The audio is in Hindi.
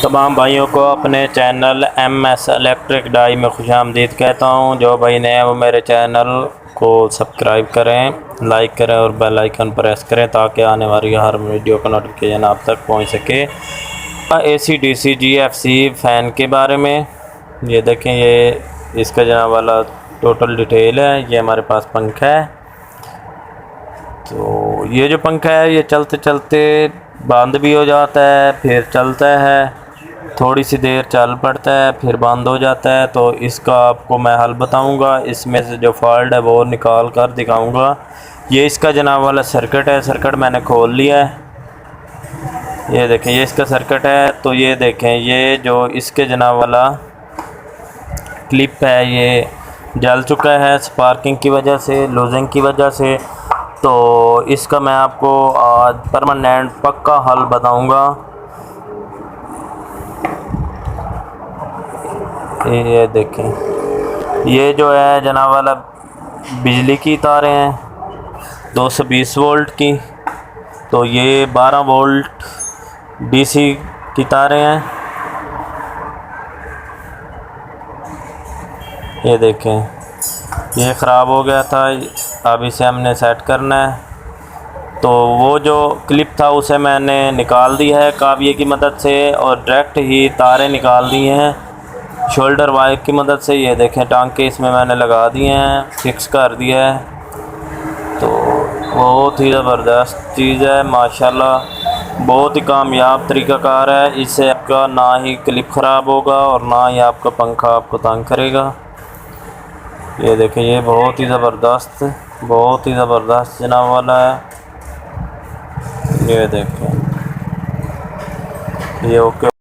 तमाम भाइयों को अपने चैनल MS इलेक्ट्रिक डाई में खुशामदीद कहता हूं। जो भाई नए हैं वो मेरे चैनल को सब्सक्राइब करें, लाइक करें और बेल आइकन प्रेस करें ताकि आने वाली हर वीडियो का नोटिफिकेशन आप तक पहुंच सके। AC DC GFC फ़ैन के बारे में ये देखें, ये इसका जनाब वाला टोटल डिटेल है। ये हमारे पास पंखा है। तो ये जो पंखा है ये चलते चलते बंद भी हो जाता है, फिर चलता है, थोड़ी सी देर चल पड़ता है, फिर बंद हो जाता है। तो इसका आपको मैं हल बताऊंगा, इसमें से जो फॉल्ट है वो निकाल कर दिखाऊंगा। ये इसका जनाब वाला सर्किट है। सर्किट मैंने खोल लिया है। ये देखें, ये इसका सर्किट है। तो ये देखें, ये जो इसके जनाब वाला क्लिप है ये जल चुका है स्पार्किंग की वजह से, लूजिंग की वजह से। तो इसका मैं आपको आज परमानेंट पक्का हल बताऊंगा। ये देखें, ये जो है जनाब वाला बिजली की तारें हैं 220 वोल्ट की। तो ये 12 वोल्ट DC की तारें हैं। ये देखें, ये ख़राब हो गया था, अब इसे हमने सेट करना है। तो वो जो क्लिप था उसे मैंने निकाल दिया है काविये की मदद से और डायरेक्ट ही तारें निकाल दी हैं शोल्डर वायर की मदद से। ये देखें, टांके इसमें मैंने लगा दिए हैं, फिक्स कर दिया है। तो बहुत ही ज़बरदस्त चीज़ है माशाल्लाह, बहुत ही कामयाब तरीक़ाकार है। इससे आपका ना ही क्लिप ख़राब होगा और ना ही आपका पंखा आपको तंग करेगा। ये देखें, ये बहुत ही ज़बरदस्त जनाब वाला है। ये देखें, ये ओके।